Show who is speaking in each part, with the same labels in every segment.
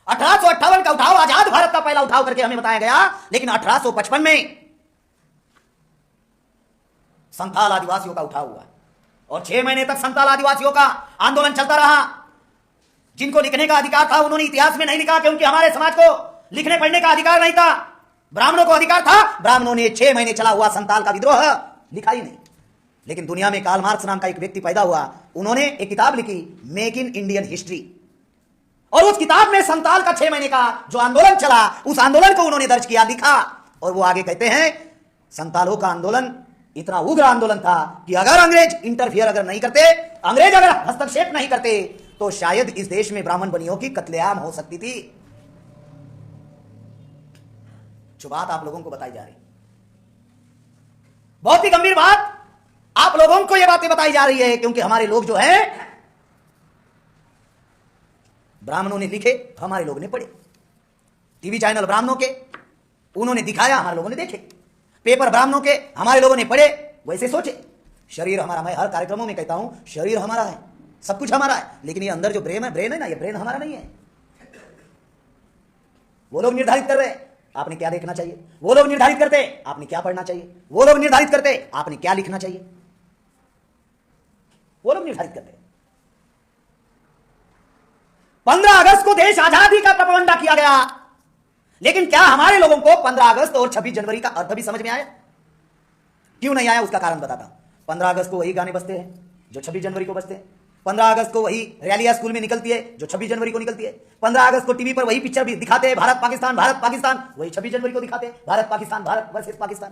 Speaker 1: 1858 का उठाव आजाद भारत का पहला उठाव करके हमें बताया गया, लेकिन 1855 में संथाल आदिवासियों का उठाव हुआ और 6 महीने तक संथाल आदिवासियों का आंदोलन चलता रहा। जिनको लिखने का अधिकार था उन्होंने इतिहास में नहीं लिखा, क्योंकि हमारे समाज को लिखने पढ़ने का अधिकार नहीं था। ब्राह्मणों को अधिकार था, ब्राह्मणों ने 6 महीने चला हुआ संथाल का विद्रोह लिखा ही नहीं। लेकिन दुनिया में कार्ल मार्क्स नाम का एक व्यक्ति पैदा हुआ, उन्होंने एक किताब लिखी, मेक इन इंडियन हिस्ट्री, और उस किताब में संथाल का 6 महीने का जो आंदोलन चला, उस आंदोलन को उन्होंने दर्ज किया, लिखा। और वो आगे कहते हैं संथालों का आंदोलन इतना उग्र आंदोलन था कि अगर अंग्रेज इंटरफियर अगर नहीं करते, अंग्रेज अगर हस्तक्षेप नहीं करते, तो शायद इस देश में ब्राह्मण बनियों की कत्लेआम हो सकती थी। जो बात आप लोगों को बताई जा रही, बहुत ही गंभीर बात आप लोगों को यह बातें बताई जा रही है, क्योंकि हमारे लोग जो है, ब्राह्मणों ने लिखे, हमारे लोगों ने पढ़े। टीवी चैनल ब्राह्मणों के, उन्होंने दिखाया, हमारे लोगों ने देखे। पेपर ब्राह्मणों के, हमारे लोगों ने पढ़े, वैसे सोचे। शरीर हमारा, मैं हर कार्यक्रमों में कहता हूं, शरीर हमारा है, सब कुछ हमारा है, लेकिन ये अंदर जो ब्रेन है ना, ये ब्रेन हमारा नहीं है। वो लोग निर्धारित कर रहे हैं आपने क्या देखना चाहिए, वो लोग निर्धारित करते हैं आपने क्या पढ़ना चाहिए, वो लोग निर्धारित करते हैं आपने क्या लिखना चाहिए, वो लोग निर्धारित करते हैं। 15 अगस्त को देश आजादी का प्रपंडा किया गया, लेकिन क्या हमारे लोगों को 15 अगस्त और 26 जनवरी का अर्थ भी समझ में आया? क्यों नहीं आया, उसका कारण बताता हूं। 15 अगस्त को वही गाने बजते हैं जो 26 जनवरी को बजते हैं। 15 अगस्त को वही रैलियां स्कूल में निकलती है जो 26 जनवरी को निकलती है। 15 अगस्त को टीवी पर वही पिक्चर भी दिखाते हैं, भारत पाकिस्तान, वही 26 जनवरी को दिखाते हैं, भारत वर्सेस पाकिस्तान।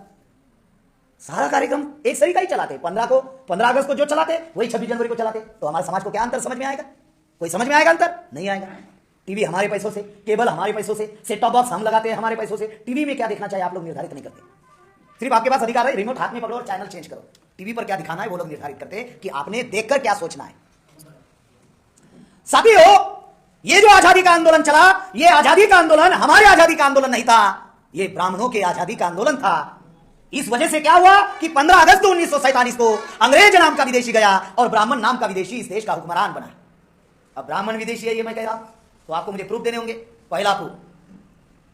Speaker 1: सारा कार्यक्रम एक सही का ही चलाते हैं। 15 अगस्त को जो चलाते वही 26 जनवरी को चलाते। तो हमारे समाज को क्या अंतर समझ में आएगा? कोई समझ में आएगा अंतर? नहीं आएगा। टीवी हमारे पैसों से, केबल हमारे पैसों से, सेट टॉप बॉक्स हम लगाते हैं हमारे पैसों से। टीवी में क्या देखना चाहिए आप लोग निर्धारित नहीं करते। सिर्फ आपके पास अधिकार है, रिमोट हाथ में पकड़ो और चैनल चेंज करो। टीवी पर क्या दिखाना है वो लोग निर्धारित करते हैं कि आपने देखकर क्या सोचना है। साथियों, ये जो आजादी का आंदोलन चला, ये आजादी का आंदोलन हमारे आजादी का आंदोलन नहीं था, ये ब्राह्मणों के आजादी का आंदोलन था। इस वजह से क्या हुआ कि 15 अगस्त 1947 को अंग्रेज नाम का विदेशी गया और ब्राह्मण नाम का विदेशी इस देश का हुक्मरान बना। अब ब्राह्मण विदेशी है ये मैं कह रहा हूं, तो आपको मुझे प्रूफ देने होंगे। पहला प्रूफ,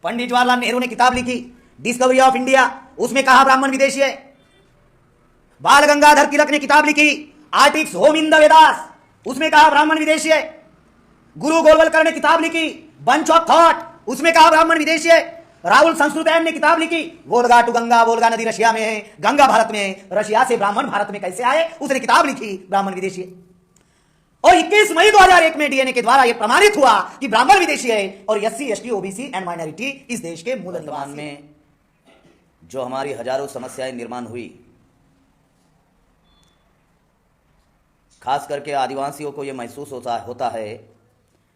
Speaker 1: पंडित जवाहरलाल नेहरू ने किताब लिखी डिस्कवरी ऑफ इंडिया, उसमें कहा ब्राह्मण विदेशी है। बाल गंगाधर तिलक ने किताब लिखी आर्टिक्स होम इन द वेदास, उसमें कहा ब्राह्मण विदेशी है। गुरु गोलवलकर ने किताब लिखी बंच ऑफ थॉट, उसमें कहा ब्राह्मण विदेशी है। राहुल संस्कृतैन ने किताब लिखी वोल्गा टू गंगा, वोल्गा नदी रशिया में है, गंगा भारत में है, रशिया से ब्राह्मण भारत में कैसे आए, उसने किताब लिखी ब्राह्मण विदेशी है। और 21 मई 2001 में डीएनए के द्वारा यह प्रमाणित हुआ कि ब्राह्मण विदेशी है और SC ST OBC and minority इस देश के मूल निवास में।
Speaker 2: जो हमारी हजारों समस्याएं निर्माण हुई, खास करके आदिवासियों को यह महसूस होता है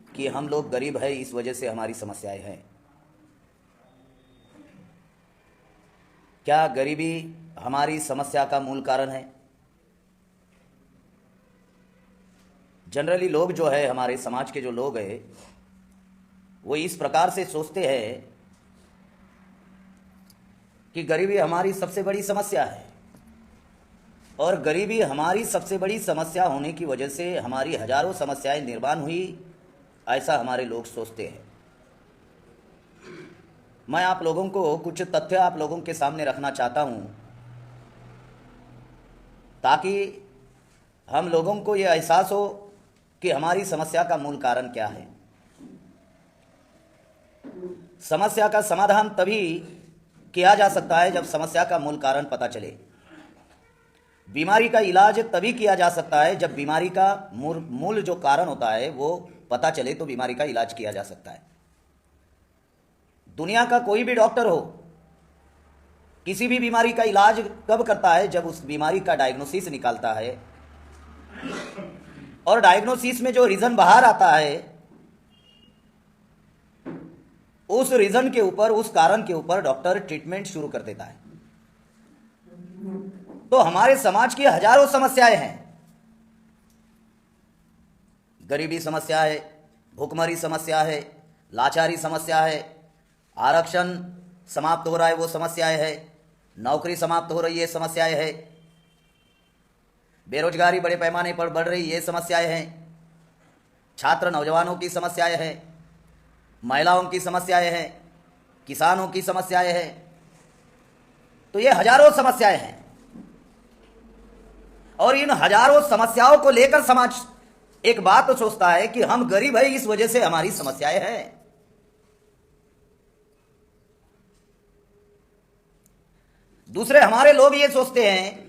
Speaker 2: कि हम लोग गरीब है, इस वजह से हमारी समस्याएं हैं। क्या गरीबी हमारी समस्या का मूल कारण है? जनरली लोग जो है, हमारे समाज के जो लोग हैं, वो इस प्रकार से सोचते हैं कि गरीबी हमारी सबसे बड़ी समस्या है, और गरीबी हमारी सबसे बड़ी समस्या होने की वजह से हमारी हजारों समस्याएं निर्माण हुई, ऐसा हमारे लोग सोचते हैं। मैं आप लोगों को कुछ तथ्य आप लोगों के सामने रखना चाहता हूं, ताकि हम लोगों को यह एहसास हो कि हमारी समस्या का मूल कारण क्या है। समस्या का समाधान तभी किया जा सकता है जब समस्या का मूल कारण पता चले। बीमारी का इलाज तभी किया जा सकता है जब बीमारी का मूल जो कारण होता है वो पता चले, तो बीमारी का इलाज किया जा सकता है। दुनिया का कोई भी डॉक्टर हो, किसी भी बीमारी का इलाज कब करता है? जब उस बीमारी का डायग्नोसिस निकालता है, और डायग्नोसिस में जो रीजन बाहर आता है, उस रीजन के ऊपर, उस कारण के ऊपर डॉक्टर ट्रीटमेंट शुरू कर देता है। तो हमारे समाज की हजारों समस्याएं हैं। गरीबी समस्या है, भूखमरी समस्या है, लाचारी समस्या है, आरक्षण समाप्त हो रहा है वो समस्याएं है, नौकरी समाप्त हो रही है समस्याएं है, बेरोजगारी बड़े पैमाने पर बढ़ रही ये समस्याएं हैं, छात्र नौजवानों की समस्याएं हैं, महिलाओं की समस्याएं हैं, किसानों की समस्याएं हैं, तो ये हजारों समस्याएं हैं। और इन हजारों समस्याओं को लेकर समाज एक बात तो सोचता है कि हम गरीब हैं, इस वजह से हमारी समस्याएं हैं। दूसरे हमारे लोग ये सोचते हैं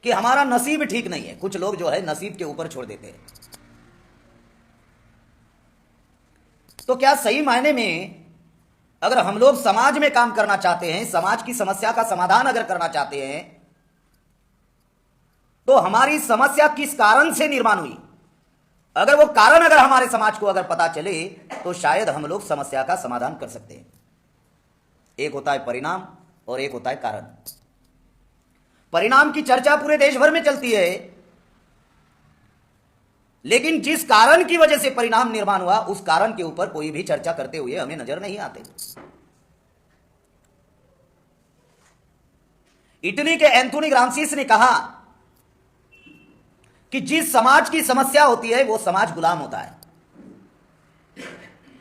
Speaker 2: कि हमारा नसीब ठीक नहीं है। कुछ लोग जो है नसीब के ऊपर छोड़ देते हैं। तो क्या सही मायने में अगर हम लोग समाज में काम करना चाहते हैं, समाज की समस्या का समाधान अगर करना चाहते हैं, तो हमारी समस्या किस कारण से निर्माण हुई, अगर वो कारण अगर हमारे समाज को अगर पता चले तो शायद हम लोग समस्या का समाधान कर सकते हैं। एक होता है परिणाम और एक होता है कारण। परिणाम की चर्चा पूरे देश भर में चलती है, लेकिन जिस कारण की वजह से परिणाम निर्माण हुआ उस कारण के ऊपर कोई भी चर्चा करते हुए हमें नजर नहीं आते। इटली के एंथोनी ग्राम्सी ने कहा कि जिस समाज की समस्या होती है वो समाज गुलाम होता है।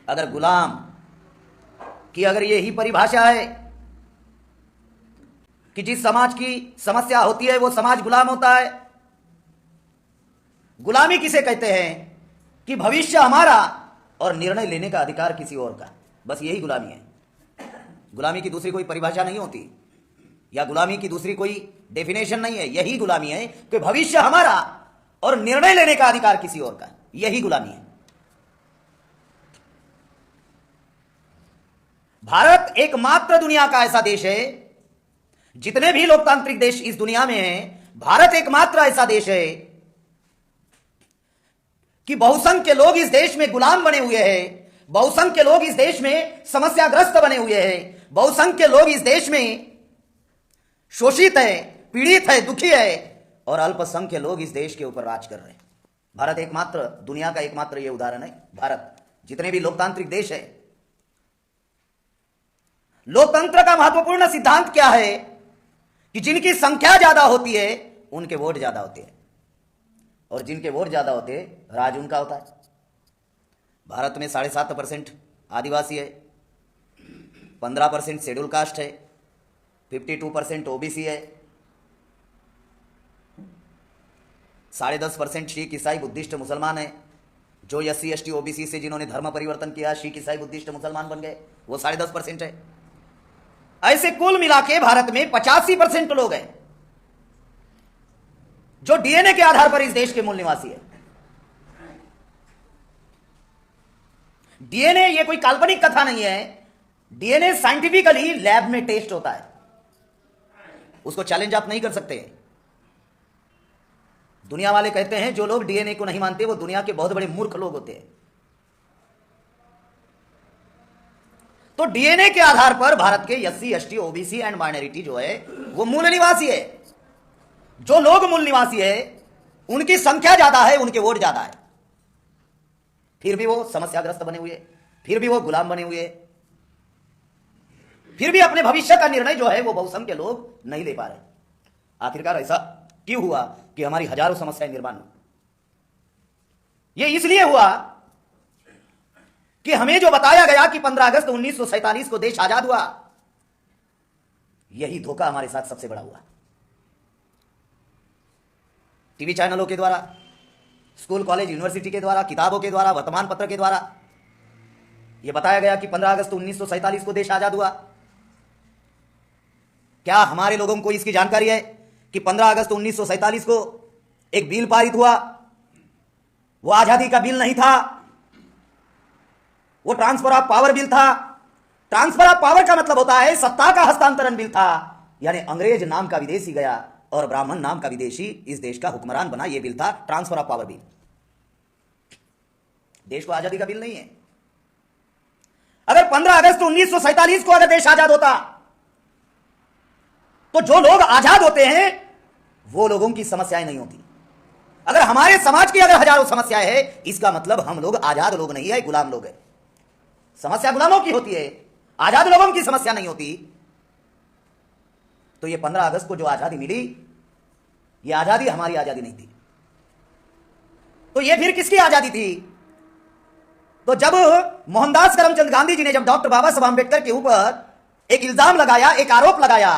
Speaker 2: अगर गुलाम की अगर यही परिभाषा है कि जिस समाज की समस्या होती है वो समाज गुलाम होता है। गुलामी किसे कहते हैं कि भविष्य हमारा और निर्णय लेने का अधिकार किसी और का, बस यही गुलामी है। गुलामी की दूसरी कोई परिभाषा नहीं होती, या गुलामी की दूसरी कोई डेफिनेशन नहीं है। यही गुलामी है कि भविष्य हमारा और निर्णय लेने का अधिकार किसी और का, यही गुलामी है। भारत एकमात्र दुनिया का ऐसा देश है, जितने भी लोकतांत्रिक देश इस दुनिया में हैं, भारत एकमात्र ऐसा देश है कि बहुसंख्य लोग इस देश में गुलाम बने हुए हैं। बहुसंख्य लोग इस देश में समस्याग्रस्त बने हुए हैं। बहुसंख्य लोग इस देश में शोषित है, पीड़ित है, दुखी है, और अल्पसंख्य लोग इस देश के ऊपर राज कर रहे हैं। भारत एकमात्र दुनिया का एकमात्र यह उदाहरण है। भारत जितने भी लोकतांत्रिक देश है, लोकतंत्र का महत्वपूर्ण सिद्धांत क्या है कि जिनकी संख्या ज्यादा होती है उनके वोट ज्यादा होते हैं, और जिनके वोट ज्यादा होते हैं राज उनका होता है। भारत में 7.5% आदिवासी है, 15% शेड्यूल कास्ट है, 52% ओबीसी है, 10.5% सिख ईसाई बुद्धिस्ट मुसलमान है। जो SC ST OBC से जिन्होंने धर्म परिवर्तन किया, सिख ईसाई बुद्धिस्ट मुसलमान बन गए, वो 10.5% है। ऐसे कुल मिला के भारत में 85% लोग हैं जो DNA के आधार पर इस देश के मूल निवासी है। DNA ये कोई काल्पनिक कथा नहीं है। DNA साइंटिफिकली लैब में टेस्ट होता है, उसको चैलेंज आप नहीं कर सकते। दुनिया वाले कहते हैं जो लोग DNA को नहीं मानते वो दुनिया के बहुत बड़े मूर्ख लोग होते हैं। तो DNA के आधार पर भारत के SC ST OBC and minority जो है वो मूल निवासी है। जो लोग मूल निवासी है उनकी संख्या ज्यादा है, उनके वोट ज्यादा है, फिर भी वो समस्याग्रस्त बने हुए, फिर भी वो गुलाम बने हुए, फिर भी अपने भविष्य का निर्णय जो है वो बहुसंख्य लोग नहीं ले पा रहे। आखिरकार ऐसा क्यों हुआ कि हमारी हजारों समस्याएं निर्माण हुई? ये इसलिए हुआ कि हमें जो बताया गया कि 15 अगस्त 1947 को देश आजाद हुआ, यही धोखा हमारे साथ सबसे बड़ा हुआ। टीवी चैनलों के द्वारा, स्कूल कॉलेज यूनिवर्सिटी के द्वारा, किताबों के द्वारा, वर्तमान पत्र के द्वारा यह बताया गया कि 15 अगस्त 1947 को देश आजाद हुआ। क्या हमारे लोगों को इसकी जानकारी है कि 15 अगस्त 1947 को एक बिल पारित हुआ? वो आजादी का बिल नहीं था, वो ट्रांसफर ऑफ पावर बिल था। ट्रांसफर ऑफ पावर का मतलब होता है सत्ता का हस्तांतरण बिल था, यानी अंग्रेज नाम का विदेशी गया और ब्राह्मण नाम का विदेशी इस देश का हुक्मरान बना। यह बिल था ट्रांसफर ऑफ पावर बिल। देश को आजादी का बिल नहीं है। अगर 15 अगस्त 1947 को अगर देश आजाद होता तो जो लोग आजाद होते हैं वो लोगों की समस्याएं नहीं होती। अगर हमारे समाज की अगर हजारों समस्याएं हैं, इसका मतलब हम लोग आजाद लोग नहीं है, गुलाम लोग हैं। समस्या गुलामों की होती है, आजाद लोगों की समस्या नहीं होती। तो ये 15 अगस्त को जो आजादी मिली, ये आजादी हमारी आजादी नहीं थी।
Speaker 1: तो ये फिर किसकी आजादी थी? तो जब मोहनदास करमचंद गांधी जी ने जब डॉक्टर बाबा साहब आंबेडकर के ऊपर एक इल्जाम लगाया, एक आरोप लगाया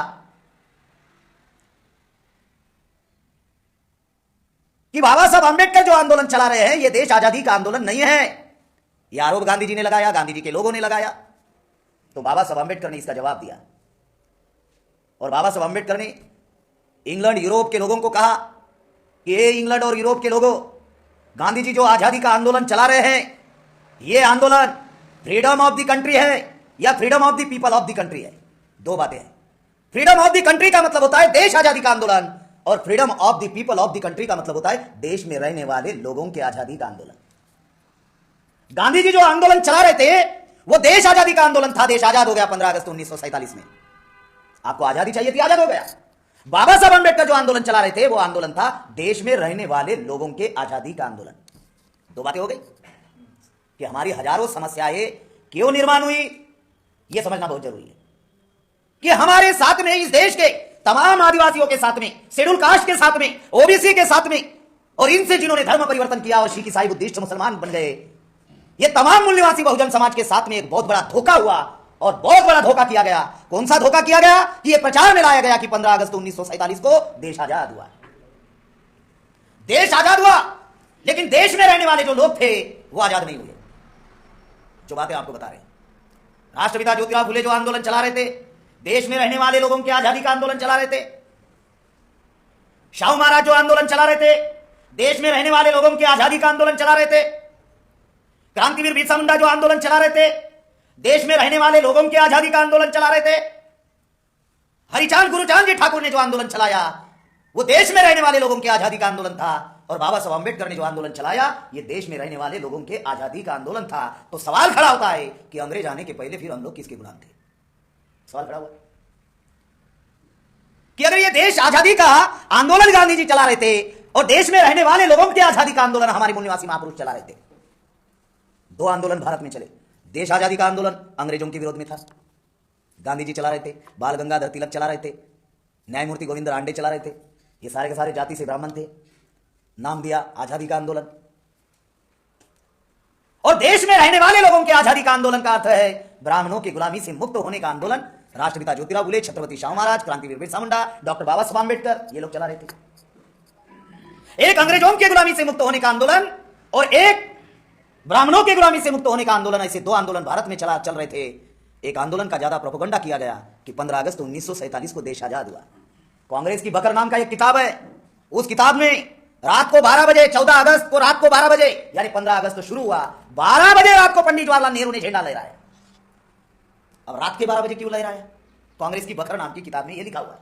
Speaker 1: कि बाबा साहब आंबेडकर जो आंदोलन चला रहे हैं यह देश आजादी का आंदोलन नहीं है, यह आरोप गांधी जी ने लगाया, गांधी जी के लोगों ने लगाया, तो बाबा साहब आंबेडकर ने इसका जवाब दिया। और बाबा साहब आंबेडकर ने इंग्लैंड यूरोप के लोगों को कहा कि ये इंग्लैंड और यूरोप के लोगों, गांधी जी जो आजादी का आंदोलन चला रहे हैं यह आंदोलन फ्रीडम ऑफ द कंट्री है या freedom of the people of the country है। दो बातें हैं। फ्रीडम ऑफ द कंट्री का मतलब होता है देश आजादी का आंदोलन, और freedom of the people of the country का मतलब होता है देश में रहने वाले लोगों के आजादी का आंदोलन। गांधी जी जो आंदोलन चला रहे थे वो देश आजादी का आंदोलन था। देश आजाद हो गया 15 अगस्त 1947 में। आपको आजादी चाहिए थी, आजाद हो गया। बाबा साहब अम्बेडकर जो आंदोलन चला रहे थे वो आंदोलन था देश में रहने वाले लोगों के आजादी का आंदोलन। दो बातें हो गई कि हमारी हजारों समस्याएं क्यों निर्माण हुई, यह समझना बहुत जरूरी है कि हमारे साथ में, इस देश के तमाम आदिवासियों के साथ में, शेड्यूल कास्ट के साथ में, ओबीसी के साथ में, और इनसे जिन्होंने धर्म परिवर्तन किया और शिख ईसाई बुद्धिस्ट मुसलमान बन गए, ये तमाम मूल्यवासी बहुजन समाज के साथ में एक बहुत बड़ा धोखा हुआ। और बहुत बड़ा धोखा किया गया। कौन सा धोखा किया गया? कि यह प्रचार में लाया गया कि 15 अगस्त 1947 को देश आजाद हुआ। देश आजाद हुआ, लेकिन देश में रहने वाले जो लोग थे वो आजाद नहीं हुए। जो बातें आपको बता रहे हैं, राष्ट्रपिता ज्योतिराव फुले जो आंदोलन चला रहे थे, देश में रहने वाले लोगों की आजादी का आंदोलन चला रहे थे। शाहू महाराज जो आंदोलन चला रहे थे, देश में रहने वाले लोगों की आजादी का आंदोलन चला रहे थे। क्रांतिवीर बिरसा मुंडा जो आंदोलन चला रहे थे, देश में रहने वाले लोगों की आजादी का आंदोलन चला रहे थे। हरिचांद गुरुचांद जी ठाकुर ने जो आंदोलन चलाया वो देश में रहने वाले लोगों की आजादी का आंदोलन था। और बाबा साहब अम्बेडकर ने जो आंदोलन चलाया ये देश में रहने वाले लोगों के आजादी का आंदोलन था। तो सवाल खड़ा होता है कि अंग्रेज आने के पहले फिर हम लोग किसके गुलाम थे? सवाल खड़ा हुआ कि अगर ये देश आजादी का आंदोलन गांधी जी चला रहे थे और देश में रहने वाले लोगों की आजादी का आंदोलन हमारे मूल निवासी महापुरुष चला रहे थे। दो आंदोलन भारत में चले। देश आजादी का आंदोलन अंग्रेजों के विरोध में था, गांधी जी चला रहे थे, बाल गंगाधर तिलक चला रहे थे, न्यायमूर्ति गोविंद रांडे चला रहे थे। ये सारे के सारे जाति से ब्राह्मण थे। नाम दिया आजादी का आंदोलन। और देश में रहने वाले लोगों के आजादी का आंदोलन का अर्थ है ब्राह्मणों की गुलामी से मुक्त होने का आंदोलन। राष्ट्रपिता ज्योतिराव फुले, छत्रपति शाहू महाराज, क्रांतिवीर बिरसा मुंडा, डॉक्टर बाबा साहब अम्बेडकर, ये लोग चला रहे थे। एक अंग्रेजों की गुलामी से मुक्त होने का आंदोलन और एक ब्राह्मणों की गुलामी से मुक्त होने का आंदोलन। ऐसे दो आंदोलन भारत में चल रहे थे। एक आंदोलन का ज्यादा प्रोपेगेंडा किया गया कि 15 अगस्त 1947 को देश आजाद हुआ। कांग्रेस की बकर नाम का एक किताब है, उस किताब में रात को 12 बजे 14 अगस्त को रात को 12 बजे यानी 15 अगस्त तो शुरू हुआ, 12 बजे रात को पंडित जवाहरलाल नेहरू ने झंडा लहराया। अब रात के 12 बजे क्यों लहराया? कांग्रेस की बकर नाम की किताब में यह लिखा हुआ है।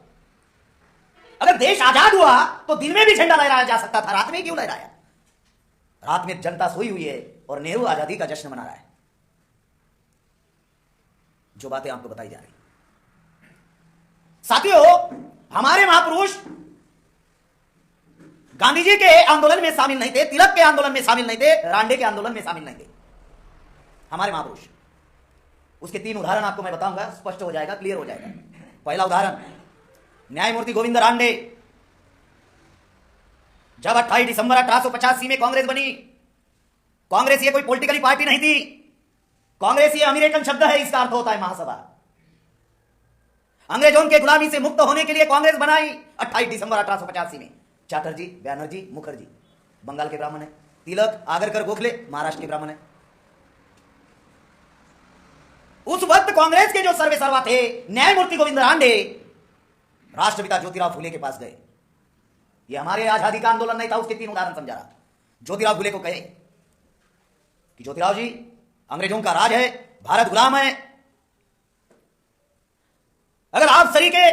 Speaker 1: अगर देश आजाद हुआ तो दिन में भी झंडा लहराया जा सकता था, रात में क्यों लहराया? रात में जनता सोई हुई है और नेहरू आजादी का जश्न मना रहा है। जो बातें आपको बताई जा रही साथियों, हमारे महापुरुष गांधी जी के आंदोलन में शामिल नहीं थे, तिलक के आंदोलन में शामिल नहीं थे, रांडे के आंदोलन में शामिल नहीं थे हमारे महापुरुष। उसके 3 उदाहरण आपको मैं बताऊंगा, स्पष्ट हो जाएगा, क्लियर हो जाएगा। पहला उदाहरण, न्यायमूर्ति गोविंद रांडे। जब 28 दिसंबर 1885 में कांग्रेस बनी, कांग्रेस ये कोई पॉलिटिकली पार्टी नहीं थी। कांग्रेस ये अमेरिकन शब्द है, इसका अर्थ होता है महासभा। अंग्रेजों के गुलामी से मुक्त होने के लिए कांग्रेस बनाई 28 दिसंबर 1885 में। चैटर्जी, बैनर्जी, मुखर्जी बंगाल के ब्राह्मण है, तिलक, आगरकर, गोखले महाराष्ट्र के ब्राह्मण है। उस वक्त कांग्रेस के जो सर्वेसर्वा थे न्यायमूर्ति गोविंद रांडे, राष्ट्रपिता ज्योतिराव फुले के पास गए। ये हमारे आजादी का आंदोलन नहीं था, उसके 3 उदाहरण समझा रहा। ज्योतिराव फुले को कहे कि ज्योतिराव जी, अंग्रेजों का राज है, भारत गुलाम है। अगर आप सरीके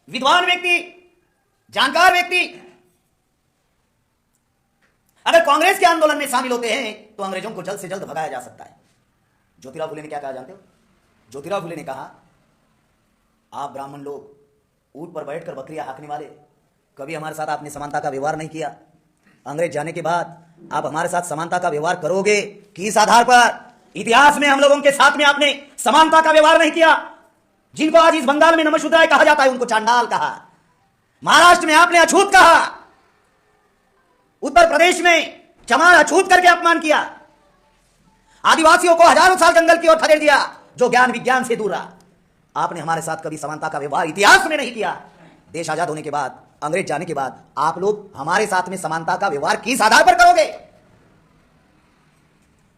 Speaker 1: विद्वान व्यक्ति, जानकार व्यक्ति अगर कांग्रेस के आंदोलन में शामिल होते हैं तो अंग्रेजों को जल्द से जल्द भगाया जा सकता है। ज्योतिराव फुले ने क्या कहा जानते हो? ज्योतिराव फुले ने कहा, आप ब्राह्मण लोग ऊंट पर बैठकर बकरियां हाँकने वाले, कभी हमारे साथ आपने समानता का व्यवहार नहीं किया। अंग्रेज जाने के बाद आप हमारे साथ समानता का व्यवहार करोगे? किस आधार पर? इतिहास में हम लोगों के साथ में आपने समानता का व्यवहार नहीं किया। जिनको आज इस बंगाल में नमशूद्राय कहा जाता है उनको चांडाल कहा, महाराष्ट्र में आपने अछूत कहा, उत्तर प्रदेश में चमार अछूत करके अपमान किया, आदिवासियों को हजारों साल जंगल की ओर खदेड़ दिया, जो ज्ञान विज्ञान से दूर रहा। आपने हमारे साथ कभी समानता का व्यवहार इतिहास में नहीं किया। देश आजाद होने के बाद, अंग्रेज जाने के बाद आप लोग हमारे साथ में समानता का व्यवहार किस आधार पर करोगे?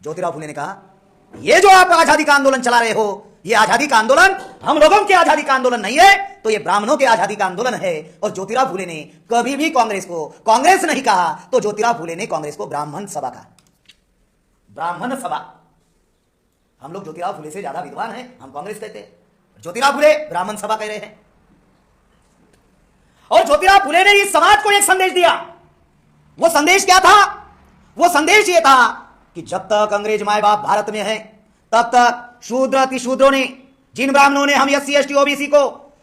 Speaker 1: ज्योतिराव फुले ने कहा, ये जो आप आजादी का आंदोलन चला रहे हो, ये आजादी का आंदोलन हम लोगों के आजादी का आंदोलन नहीं है, तो ये ब्राह्मणों के आजादी का आंदोलन है। और ज्योतिराव फुले ने कभी भी कांग्रेस को कांग्रेस नहीं कहा, तो ज्योतिराव फुले ने कांग्रेस को ब्राह्मण सभा कहा। ब्राह्मण सभा। हम लोग ज्योतिराव फुले से ज्यादा विद्वान हैं, हम कांग्रेस कहते हैं, ज्योतिराव फुले ब्राह्मण सभा कह रहे हैं। और ज्योतिराव फुले ने इस समाज को एक संदेश दिया। वो संदेश क्या था? वो संदेश ये था कि जब तक अंग्रेज माए बाप भारत में हैं, तब तक शूद्र अतिशूद्रों ने, जिन ब्राह्मणों ने हम एससी एसटी ओबीसी को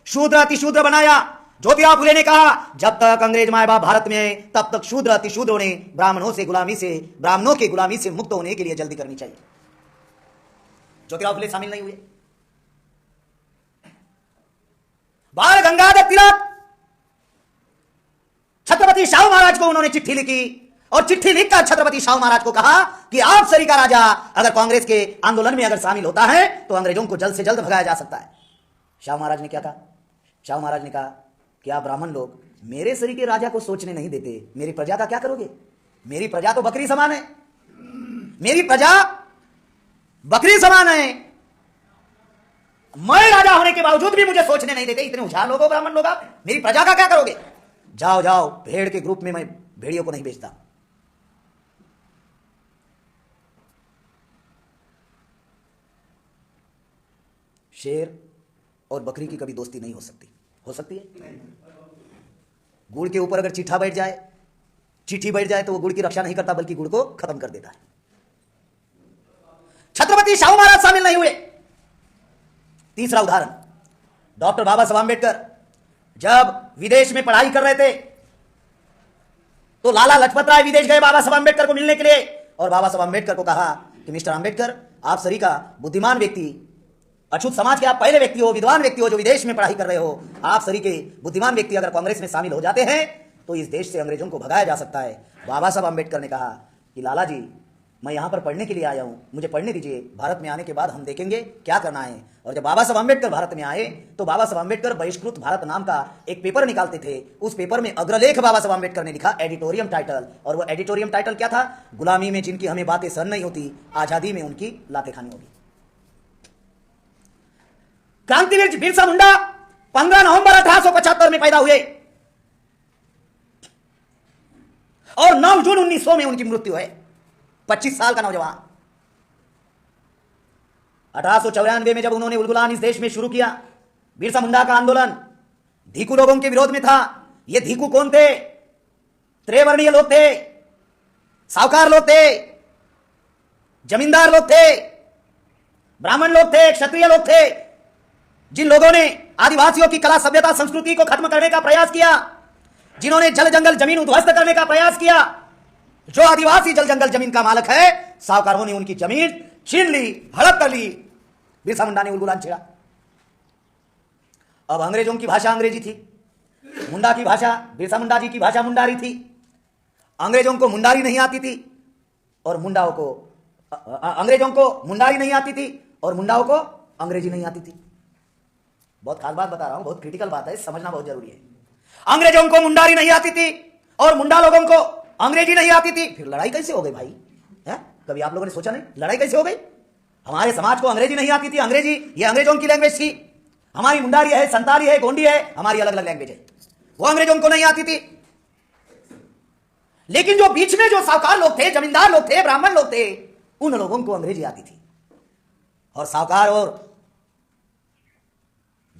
Speaker 1: शूद्र अतिशूद्र बनाया, ज्योतिराव फुले ने कहा जब तक अंग्रेज माए बाप भारत में है, तब तक शूद्र अतिशूद्रों ने ब्राह्मणों की गुलामी से मुक्त होने के लिए जल्दी करनी चाहिए। ज्योतिराव फुले शामिल नहीं हुए। बाल गंगाधर तिलक, छत्रपति शाहू महाराज को उन्होंने चिट्ठी लिखी, और चिट्ठी लिखकर छत्रपति शाहू महाराज को कहा कि आप सरी का राजा अगर कांग्रेस के आंदोलन में अगर शामिल होता है तो अंग्रेजों को जल्द से जल्द भगाया जा सकता है। शाहू महाराज ने क्या कहा? शाहू महाराज ने कहा कि आप ब्राह्मण लोग मेरे सरी के राजा को सोचने नहीं देते, मेरी प्रजा का क्या करोगे? मेरी प्रजा तो बकरी समान है, मेरी प्रजा बकरी समान है, मैं राजा होने के बावजूद भी मुझे सोचने नहीं देते। इतने होशियार लोग हो ब्राह्मण लोग, आप मेरी प्रजा का क्या करोगे? जाओ जाओ, भेड़ के ग्रुप में मैं भेड़ियों को नहीं बेचता। शेर और बकरी की कभी दोस्ती नहीं हो सकती। हो सकती है? गुड़ के ऊपर अगर चिट्ठी बैठ जाए तो वो गुड़ की रक्षा नहीं करता, बल्कि गुड़ को खत्म कर देता है। छत्रपति शाहू महाराज शामिल नहीं हुए। तीसरा उदाहरण, डॉक्टर बाबा साहब आंबेडकर जब विदेश में पढ़ाई कर रहे थे तो लाला लजपत राय विदेश गए बाबा साहब आंबेडकर को मिलने के लिए, और बाबा साहब आंबेडकर को कहा कि मिस्टर आंबेडकर, आप सरी का बुद्धिमान व्यक्ति, अछूत समाज के आप पहले व्यक्ति हो, विद्वान व्यक्ति हो जो विदेश में पढ़ाई कर रहे हो, आप सरी के बुद्धिमान व्यक्ति अगर कांग्रेस में शामिल हो जाते हैं तो इस देश से अंग्रेजों को भगाया जा सकता है। बाबा साहब आंबेडकर ने कहा कि लाला जी, मैं यहां पर पढ़ने के लिए आया हूं, मुझे पढ़ने दीजिए, भारत में आने के बाद हम देखेंगे क्या करना है। और जब बाबा साहब आंबेडकर भारत में आए तो बाबा साहब आंबेडकर बहिष्कृत भारत नाम का एक पेपर निकालते थे। उस पेपर में अग्रलेख बाबा साहब आंबेडकर ने लिखा, एडिटोरियम टाइटल, और वो एडिटोरियम टाइटल क्या था? गुलामी में जिनकी हमें बातें सहन नहीं होती, आजादी में उनकी लातें खानी होगी। क्रांतिवीर बिरसा मुंडा 15 नवंबर 1875 में पैदा हुए और 9 जून 1900 में उनकी मृत्यु है। 25 साल का नौजवान। 1894 में जब उन्होंने उलगुलान इस देश में शुरू किया, बिरसा मुंडा का आंदोलन धीकू लोगों के विरोध में था। ये धीकू कौन थे? त्रिवर्णीय लोग थे, साहूकार लोग थे, जमींदार लोग थे, ब्राह्मण लोग थे, क्षत्रिय लोग थे, जिन लोगों ने आदिवासियों की कला सभ्यता संस्कृति को खत्म करने का प्रयास किया, जिन्होंने जल जंगल जमीन उद्ध्वस्त करने का प्रयास किया। जो आदिवासी जल जंगल जमीन का मालिक है, साहूकारों ने उनकी जमीन छीन ली, हड़प कर ली। बिरसा मुंडा ने उलगुलान छेड़ा। अब अंग्रेजों की भाषा अंग्रेजी थी, मुंडा की भाषा, बिरसा मुंडा जी की भाषा मुंडारी थी। अंग्रेजों को मुंडारी नहीं आती थी और मुंडाओं को, अंग्रेजों को मुंडारी नहीं आती थी और मुंडाओं को अंग्रेजी नहीं आती थी। बहुत खास बात बता रहा हूं, बहुत क्रिटिकल बात है, समझना बहुत जरूरी है। अंग्रेजों को मुंडारी नहीं आती थी और मुंडा लोगों को अंग्रेजी नहीं आती थी, फिर लड़ाई कैसे हो गई भाई? है? कभी आप लोगों ने सोचा नहीं, लड़ाई कैसे हो गई? हमारे समाज को अंग्रेजी नहीं आती थी, अंग्रेजी ये अंग्रेजों की लैंग्वेज थी। हमारी मुंडारी है, संताली है, गोंडी है, हमारी अलग अलग लैंग्वेज है, वो अंग्रेजों को नहीं आती थी। लेकिन जो बीच में जो साहूकार लोग थे, जमींदार लोग थे, ब्राह्मण लोग थे, उन लोगों को अंग्रेजी आती थी। और साहूकार और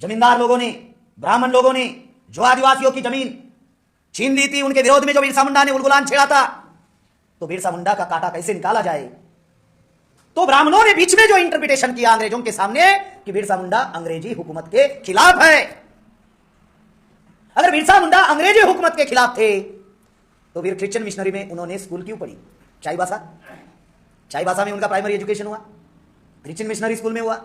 Speaker 1: जमींदार लोगों ने, ब्राह्मण लोगों ने जो आदिवासियों की जमीन छीन ली थी, उनके विरोध में जो बिरसा मुंडा ने उलगुलान छेड़ा था, तो बिरसा मुंडा का कांटा कैसे निकाला जाए? तो ब्राह्मणों ने बीच में जो इंटरप्रिटेशन किया अंग्रेजों के सामने कि बिरसा मुंडा अंग्रेजी हुकूमत के खिलाफ है। अगर बिरसा मुंडा अंग्रेजी हुकूमत के खिलाफ थे तो फिर क्रिश्चियन मिशनरी में उन्होंने स्कूल क्यों पढ़ी? चाईबासा में उनका प्राइमरी एजुकेशन हुआ, क्रिश्चियन मिशनरी स्कूल में हुआ।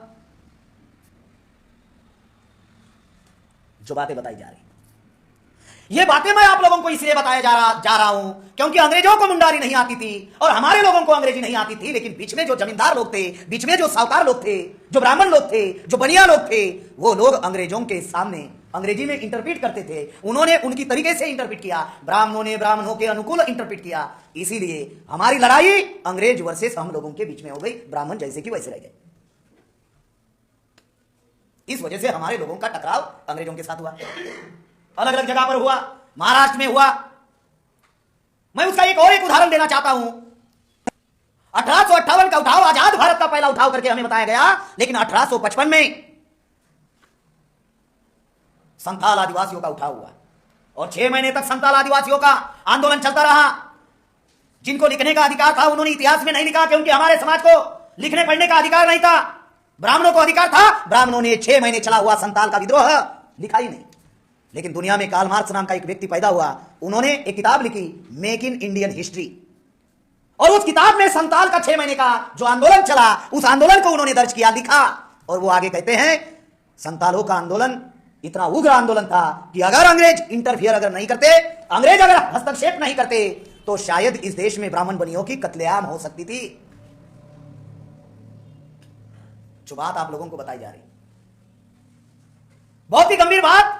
Speaker 1: जो बातें बताई जा रही, ये बातें मैं आप लोगों को इसलिए बताया जा रहा हूं क्योंकि अंग्रेजों को मुंडारी नहीं आती थी और हमारे लोगों को अंग्रेजी नहीं आती थी, लेकिन बीच में जो जमींदार लोग थे, बीच में जो साहूकार लोग थे, जो ब्राह्मण लोग थे, जो बनिया लोग थे, वो लोग अंग्रेजों के सामने अंग्रेजी में इंटरप्रेट करते थे। उन्होंने उनकी तरीके से इंटरप्रेट किया, ब्राह्मणों ने ब्राह्मणों के अनुकूल इंटरप्रेट किया। इसीलिए हमारी लड़ाई अंग्रेज वर्सेस हम लोगों के बीच में हो गई, ब्राह्मण जैसे कि वैसे रह गए। इस वजह से हमारे लोगों का टकराव अंग्रेजों के साथ हुआ, अलग अलग जगह पर हुआ, महाराष्ट्र में हुआ। मैं उसका एक उदाहरण देना चाहता हूं। 1858 का उठाव आजाद भारत का पहला उठाव करके हमें बताया गया, लेकिन 1855 में संथाल आदिवासियों का उठाव हुआ और 6 महीने तक संथाल आदिवासियों का आंदोलन चलता रहा। जिनको लिखने का अधिकार था उन्होंने इतिहास में नहीं लिखा क्योंकि हमारे समाज को लिखने पढ़ने का अधिकार नहीं था। ब्राह्मणों को अधिकार था, ब्राह्मणों ने 6 महीने चला हुआ संथाल का विद्रोह लिखा ही नहीं। लेकिन दुनिया में कार्ल मार्क्स नाम का एक व्यक्ति पैदा हुआ, उन्होंने एक किताब लिखी, मेक इन इंडियन हिस्ट्री, और उस किताब में संथाल का 6 महीने का जो आंदोलन चला, उस आंदोलन को उन्होंने दर्ज किया, लिखा। और वो आगे कहते हैं संथालों का आंदोलन इतना उग्र आंदोलन था कि अगर अंग्रेज इंटरफियर अगर नहीं करते, अंग्रेज अगर हस्तक्षेप नहीं करते, तो शायद इस देश में ब्राह्मण बनियों की कत्लेआम हो सकती थी। जो बात आप लोगों को बताई जा रही, बहुत ही गंभीर बात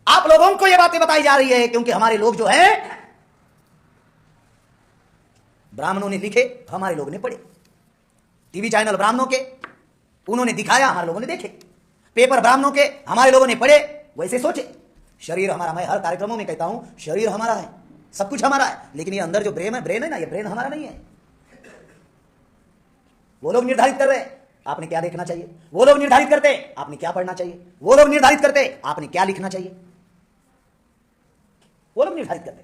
Speaker 1: आप लोगों को यह बातें बताई जा रही है, क्योंकि हमारे लोग जो है, ब्राह्मणों ने लिखे, हमारे लोगों ने पढ़े, टीवी चैनल ब्राह्मणों के उन्होंने दिखाया, हमारे लोगों ने देखे, पेपर ब्राह्मणों के हमारे लोगों ने पढ़े, वैसे सोचे। शरीर हमारा, मैं हर कार्यक्रमों में कहता हूं शरीर हमारा है, सब कुछ हमारा है, लेकिन ये अंदर जो ब्रेन है ना, ये ब्रेन हमारा नहीं है। वो लोग निर्धारित कर रहे हैं आपने क्या देखना चाहिए, वो लोग निर्धारित करते आपने क्या पढ़ना चाहिए, वो लोग निर्धारित करते आपने क्या लिखना चाहिए, वो लोग निर्धारित करते।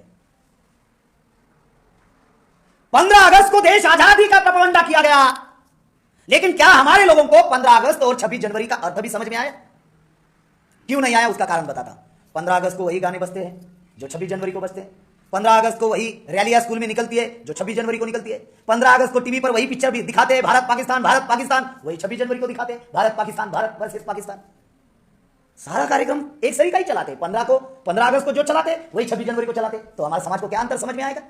Speaker 1: 15 अगस्त को देश आजादी का प्रपंडा किया गया, लेकिन क्या हमारे लोगों को 15 अगस्त और 26 जनवरी का अर्थ भी समझ में आया? क्यों नहीं आया, उसका कारण बताता। 15 अगस्त को वही गाने बजते हैं जो 26 जनवरी को बजते हैं। 15 अगस्त को वही रैलियां स्कूल में निकलती है जो 26 जनवरी को निकलती है। 15 अगस्त को टीवी पर वही पिक्चर भी दिखाते हैं, भारत पाकिस्तान, वही 26 जनवरी को दिखाते हैं, भारत वर्सेस पाकिस्तान। सारा कार्यक्रम एक सरी का ही चलाते। 15 अगस्त को जो चलाते वही 26 जनवरी को चलाते। तो हमारे समाज को क्या अंतर समझ में आएगा?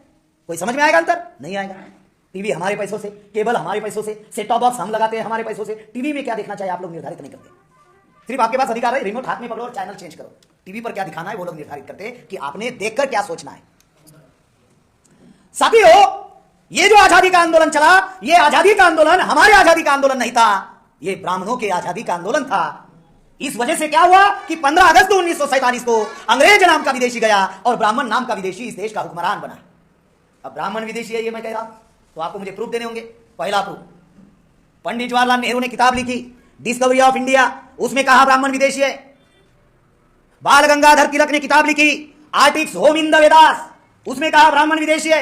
Speaker 1: कोई समझ में आएगा अंतर? नहीं आएगा। टीवी हमारे पैसों से, केबल हमारे पैसों से, सेट टॉप बॉक्स हम लगाते हैं हमारे पैसों से। टीवी में क्या देखना चाहिए आप लोग निर्धारित नहीं करते। सिर्फ आपके पास अधिकार है, रिमोट हाथ में पकड़ो और चैनल चेंज करो। टीवी पर क्या दिखाना है वो लोग निर्धारित करते हैं कि आपने देखकर क्या सोचना है। साथियों, ये जो आजादी का आंदोलन चला, ये आजादी का आंदोलन हमारे आजादी का आंदोलन नहीं था, ये ब्राह्मणों के आजादी का आंदोलन था। इस वजह से क्या हुआ कि 15 अगस्त 1947 को अंग्रेज नाम का विदेशी गया और ब्राह्मण नाम का विदेशी इस देश का हुक्मरान बना। अब ब्राह्मण विदेशी है ये मैं कह रहा हूं, तो आपको मुझे प्रूफ देने होंगे। पहला प्रूफ, पंडित जवाहरलाल नेहरू ने किताब लिखी डिस्कवरी ऑफ इंडिया, उसमें कहा ब्राह्मण विदेशी है। बाल गंगाधर तिलक ने किताब लिखी आर्टिक्स होम इन द वेदास, उसमें कहा ब्राह्मण विदेशी है।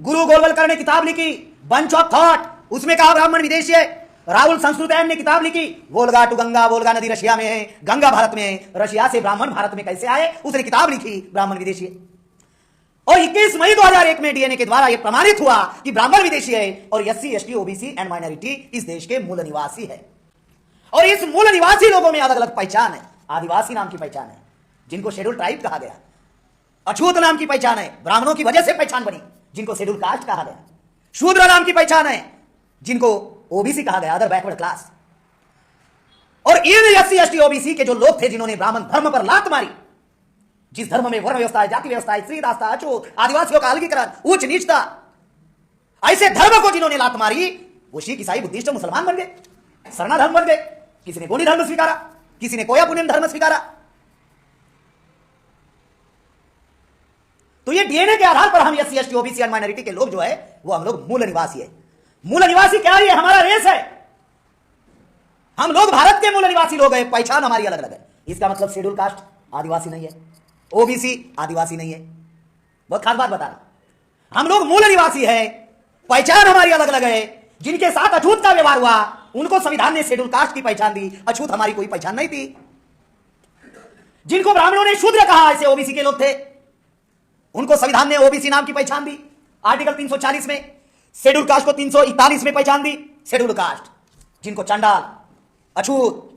Speaker 1: गुरु गोलवलकर ने किताब लिखी बंच ऑफ थॉट, उसमें कहा ब्राह्मण विदेशी है। राहुल संस्कृतैन ने किताब लिखी वोल्गा टू गंगा, वोल्गा नदी रशिया में है, गंगा भारत में है, रशिया से ब्राह्मण भारत में कैसे आए, उसने किताब लिखी ब्राह्मण विदेशी है। और 21 मई 2001 में डीएनए के द्वारा यह प्रमाणित हुआ कि ब्राह्मण विदेशी है और SC, ST, OBC and minority इस देश के मूल निवासी है। और इस मूल निवासी लोगों में अलग अलग पहचान है। आदिवासी नाम की पहचान है जिनको शेड्यूल ट्राइब कहा गया, अछूत नाम की पहचान है, ब्राह्मणों की वजह से पहचान बनी जिनको शेड्यूल कास्ट कहा गया। शूद्र नाम की पहचान है जिनको ओबीसी कहा गया, अदर बैकवर्ड क्लास। और इन एससी, एसटी, ओबीसी के जो लोग थे जिन्होंने ब्राह्मण धर्म पर लात मारी, जिस धर्म में वर्ण व्यवस्था है, जाति व्यवस्था है, स्त्री दास्ता, अछूत, आदिवासियों का अलगीकरण, उच्च नीचता, ऐसे धर्म को जिन्होंने लात मारी वो सिख, ईसाई, बुद्धिस्ट, मुसलमान बन गए, सरना धर्म बन गए। किसी ने गोनी धर्म स्वीकारा, किसी ने कोया पुण्यम धर्म स्वीकारा। तो ये डीएनए के आधार पर हम SC, ST, OBC and minority के लोग जो है वो हम लोग मूल निवासी है। मूल निवासी क्या है? हमारा रेस है। हम लोग भारत के मूल निवासी लोग हैं, पहचान हमारी अलग अलग है। इसका मतलब शेड्यूल कास्ट आदिवासी नहीं है, ओबीसी आदिवासी नहीं है। बहुत खास बात बता रहा, हम लोग मूल निवासी है, पहचान हमारी अलग अलग है। जिनके साथ अछूत का व्यवहार हुआ उनको संविधान ने शेड्यूल कास्ट की पहचान दी, अछूत हमारी कोई पहचान नहीं थी। जिनको ब्राह्मणों ने शूद्र कहा, ऐसे ओबीसी के लोग थे, उनको संविधान ने ओबीसी नाम की पहचान दी। आर्टिकल 340 में शेड्यूल कास्ट को 341 में पहचान दी शेड्यूल कास्ट। जिनको चंडाल, अछूत,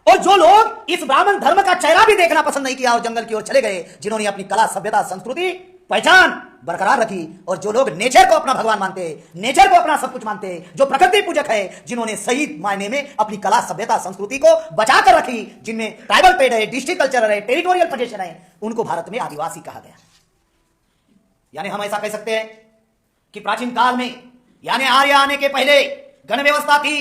Speaker 1: और जो लोग इस ब्राह्मण धर्म का चेहरा भी देखना पसंद नहीं किया और जंगल की ओर चले गए, जिन्होंने अपनी कला, सभ्यता, संस्कृति, पहचान बरकरार रखी, और जो लोग नेचर को अपना भगवान मानते, नेचर को अपना सब कुछ मानते, जो प्रकृति पूजक है, जिन्होंने सही मायने में अपनी कला, सभ्यता, संस्कृति को बचा कर रखी, जिनमें ट्राइबल पेड है, डिस्ट्रिक्ट कल्चर है, टेरिटोरियल पोजीशन है, उनको भारत में आदिवासी कहा गया। यानी हम ऐसा कह सकते हैं कि प्राचीन काल में, यानी आर्य आने के पहले गण व्यवस्था थी।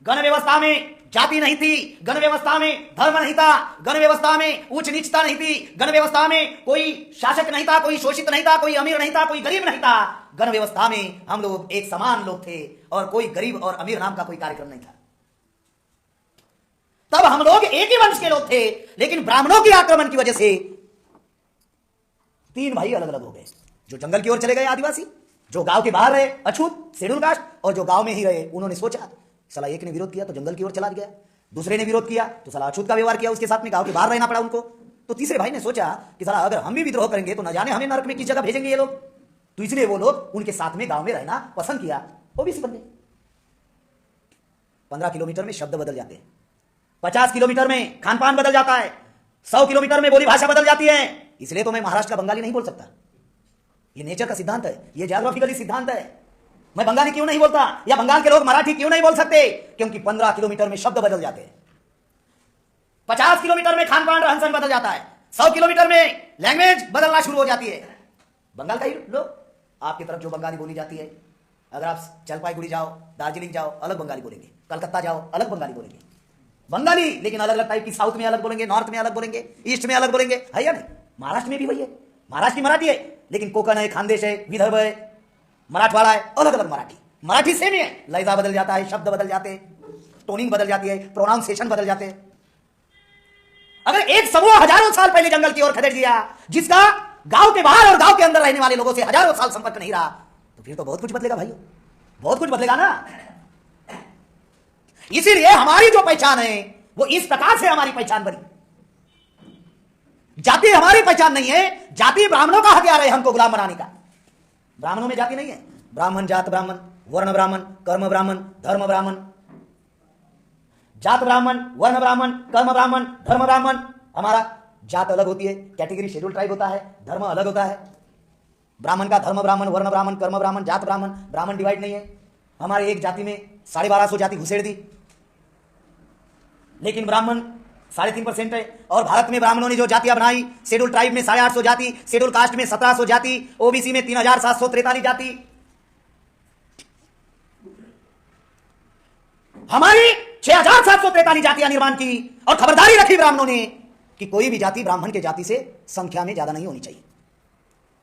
Speaker 1: गण व्यवस्था में जाति नहीं थी, गण व्यवस्था में धर्म नहीं था, गण व्यवस्था में उच्च नीचता नहीं थी, गण व्यवस्था में कोई शासक नहीं था, कोई शोषित नहीं था, कोई अमीर नहीं था, कोई गरीब नहीं था। गण व्यवस्था में हम लोग एक समान लोग थे और कोई गरीब और अमीर नाम का कोई कार्यक्रम नहीं था। तब हम लोग एक ही वंश के लोग थे, लेकिन ब्राह्मणों के आक्रमण की वजह से तीन भाई अलग अलग हो गए। जो जंगल की ओर चले गए आदिवासी, जो गांव के बाहर रहे अछूत शेड्यूल कास्ट, और जो गांव में ही रहे, उन्होंने सोचा साला एक ने विरोध किया तो जंगल की ओर चला गया, दूसरे ने विरोध किया तो साला अछूत का व्यवहार किया, उसके साथ में गांव के बाहर रहना पड़ा उनको। तो तीसरे भाई ने सोचा कि साला अगर हम भी विद्रोह करेंगे तो न जाने हमें नरक में किस जगह भेजेंगे ये लोग। तो इसलिए वो लोग उनके साथ में गांव में रहना पसंद किया, ओबीसी बन गए। 15 किलोमीटर में शब्द बदल जाते हैं, 50 किलोमीटर में खान पान बदल जाता है, 100 किलोमीटर में बोली भाषा बदल जाती है। इसलिए तो मैं महाराष्ट्र का बंगाली नहीं बोल सकता। ये नेचर का सिद्धांत है, ये ज्योग्राफिकली सिद्धांत है। मैं बंगाली क्यों नहीं बोलता, या बंगाल के लोग मराठी क्यों नहीं बोल सकते? क्योंकि 15 किलोमीटर में शब्द बदल जाते हैं, 50 किलोमीटर में खान पान रहन सहन बदल जाता है, 100 किलोमीटर में लैंग्वेज बदलना शुरू हो जाती है। बंगाल का ही लोग, आपकी तरफ जो बंगाली बोली जाती है, अगर आप जलपाईगुड़ी जाओ, दार्जिलिंग जाओ, अलग बंगाली बोलेंगे, कलकत्ता जाओ, अलग बंगाली बोलेंगे। बंगाली लेकिन अलग अलग टाइप की, साउथ में अलग बोलेंगे, नॉर्थ में अलग बोलेंगे, ईस्ट में अलग बोलेंगे, है या नहीं? महाराष्ट्र में भी वही है, महाराष्ट्र की मराठी है, लेकिन कोकण है, खानदेश है, विदर्भ है, मराठवाड़ा है, अलग अलग मराठी। मराठी सेम ही है, लहजा बदल जाता है, शब्द बदल जाते हैं, टोनिंग बदल जाती है, प्रोनाउंसिएशन बदल जाते हैं। अगर एक समूह हजारों साल पहले जंगल की ओर खदेड़ दिया, जिसका गांव के बाहर और गांव के अंदर रहने वाले लोगों से हजारों साल संपर्क नहीं रहा, तो फिर तो बहुत कुछ बदलेगा भाइयों, बहुत कुछ बदलेगा ना। इसीलिए हमारी जो पहचान है वो इस प्रकार से हमारी पहचान बनी। जाति हमारी पहचान नहीं है, जाति ब्राह्मणों का हथियार है हमको गुलाम बनाने का। ब्राह्मणों में जाति नहीं है, ब्राह्मण जात ब्राह्मण, वर्ण ब्राह्मण, कर्म ब्राह्मण, धर्म ब्राह्मण। जात ब्राह्मण, वर्ण ब्राह्मण, कर्म ब्राह्मण, धर्म ब्राह्मण। हमारा जात अलग होती है, कैटेगरी शेड्यूल ट्राइब होता है, धर्म अलग होता है। ब्राह्मण का धर्म ब्राह्मण, वर्ण ब्राह्मण, कर्म ब्राह्मण, जात ब्राह्मण, ब्राह्मण डिवाइड नहीं है। हमारे एक जाति में 1250 जाति घुसेड़ दी, लेकिन ब्राह्मण 3.5% है। और भारत में ब्राह्मणों ने जो जातियां बनाई, शेड्यूल ट्राइब में 850 जाति, शेड्यूल कास्ट में 1700 जाति, ओबीसी में 3743 जाति। हमारी 6743 जातियां निर्माण की, और खबरदारी रखी ब्राह्मणों ने कि कोई भी जाति ब्राह्मण के जाति से संख्या में ज्यादा नहीं होनी चाहिए।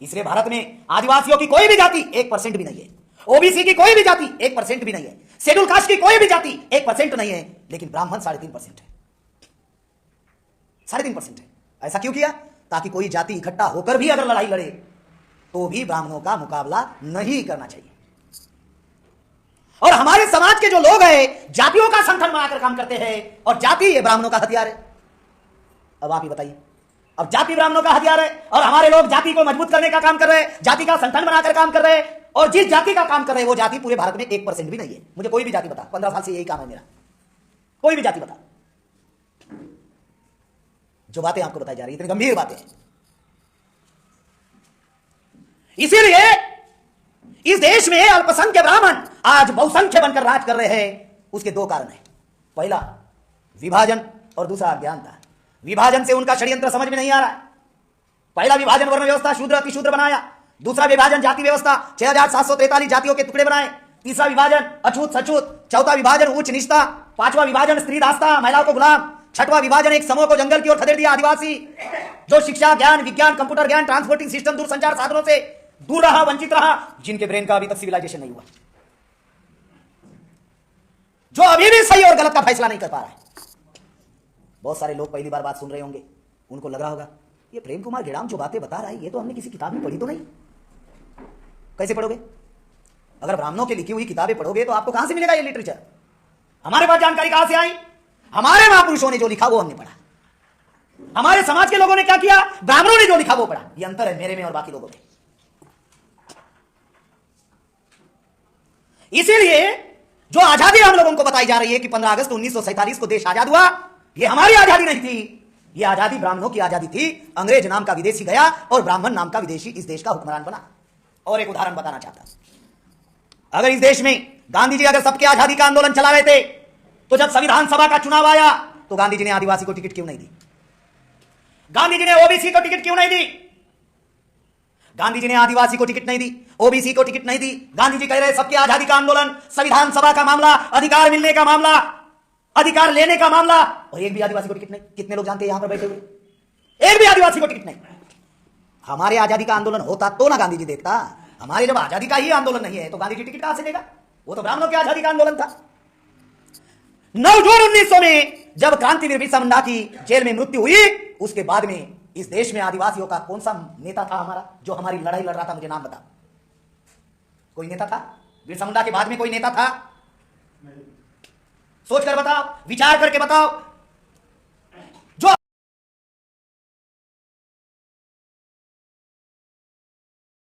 Speaker 1: इसलिए भारत में आदिवासियों की कोई भी जाति 1% भी नहीं है, ओबीसी की कोई भी जाति 1% भी नहीं है, शेड्यूल कास्ट की कोई भी जाति 1% नहीं है, लेकिन ब्राह्मण 3.5% है, 3.5% है। ऐसा क्यों किया? ताकि कोई जाति इकट्ठा होकर भी अगर लड़ाई लड़े तो भी ब्राह्मणों का मुकाबला नहीं करना चाहिए। और हमारे समाज के जो लोग हैं जातियों का संगठन बनाकर काम करते हैं, और जाति ये ब्राह्मणों का हथियार है। अब आप ही बताइए, अब जाति ब्राह्मणों का हथियार है और हमारे लोग जाति को मजबूत करने का काम कर रहे हैं, जाति का संगठन बनाकर काम कर रहे हैं, और जिस जाति का काम कर रहे हैं वो जाति पूरे भारत में 1% भी नहीं है। मुझे कोई भी जाति बता, 15 साल से यही काम है मेरा, कोई भी जाति बता। जो बातें आपको बताई जा रही, इतनी गंभीर बातें। इसीलिए इस देश में अल्पसंख्य ब्राह्मण आज बहुसंख्य बनकर राज कर रहे हैं। उसके दो कारण हैं, पहला विभाजन और दूसरा अज्ञानता। विभाजन से उनका षड्यंत्र समझ में नहीं आ रहा है। पहला विभाजन वर्ण व्यवस्था शूद्र अतिशूद्र बनाया, दूसरा विभाजन जाति व्यवस्था 6743 जातियों के टुकड़े बनाए, तीसरा विभाजन अछूत सछूत, चौथा विभाजन उच्च नीचता, पांचवा विभाजन स्त्री दासता, महिलाओं को गुलाम, छठवां विभाजन एक समूह को जंगल की ओर खदेड़ दिया आदिवासी, जो शिक्षा ज्ञान विज्ञान कंप्यूटर ज्ञान ट्रांसपोर्टिंग सिस्टम दूरसंचार साधनों से दूर रहा, वंचित रहा, जिनके ब्रेन का अभी तक सिविलाइजेशन नहीं हुआ, जो अभी भी सही और गलत का फैसला नहीं कर पा रहा है। बहुत सारे लोग पहली बार बात सुन रहे होंगे, उनको लग रहा होगा ये प्रेम कुमार घेड़ाम जो बातें बता रहा है ये तो हमने किसी किताब में पढ़ी तो नहीं। कैसे पढ़ोगे? अगर ब्राह्मणों की लिखी हुई किताबें पढ़ोगे तो आपको कहां से मिलेगा ये लिटरेचर? हमारे पास जानकारी कहां से आई? हमारे महापुरुषों ने जो लिखा वो हमने पढ़ा। हमारे समाज के लोगों ने क्या किया? ब्राह्मणों ने जो लिखा वो पढ़ा। ये अंतर है मेरे में और बाकी लोगों में। इसीलिए जो आजादी हम लोगों को बताई जा रही है कि 15 अगस्त 1947 को देश आजाद हुआ, ये हमारी आजादी नहीं थी, ये आजादी ब्राह्मणों की आजादी थी। अंग्रेज नाम का विदेशी गया और ब्राह्मण नाम का विदेशी इस देश का हुक्मरान बना। और एक उदाहरण बताना चाहता हूं, अगर इस देश में गांधी जी अगर सबके आजादी का आंदोलन चला रहे थे, तो जब संविधान सभा का चुनाव आया तो गांधी जी ने आदिवासी को टिकट क्यों नहीं दी? गांधी जी ने ओबीसी को टिकट क्यों नहीं दी? गांधी जी ने आदिवासी को टिकट नहीं दी, ओबीसी को टिकट नहीं दी। गांधी जी कह रहे सबके आजादी का आंदोलन, संविधान सभा का मामला, अधिकार मिलने का मामला, अधिकार लेने का मामला, और एक भी आदिवासी को टिकट नहीं। कितने लोग जानते हैं यहां पर बैठे हुए, एक भी आदिवासी को टिकट नहीं। हमारे आजादी का आंदोलन होता तो ना गांधी जी देखता। हमारे जब आजादी का ही आंदोलन नहीं है तो गांधी जी टिकट कहां से देगा? वो तो ब्राह्मणों की आजादी का आंदोलन था। 9 जून 1900 में जब क्रांतिवीर बिरसा मुंडा की जेल में मृत्यु हुई, उसके बाद में इस देश में आदिवासियों का कौन सा नेता था हमारा जो हमारी लड़ाई लड़ रहा था? मुझे नाम बता। कोई नेता था? बिरसा मुंडा के बाद में कोई नेता था? सोच कर बताओ, विचार करके बताओ।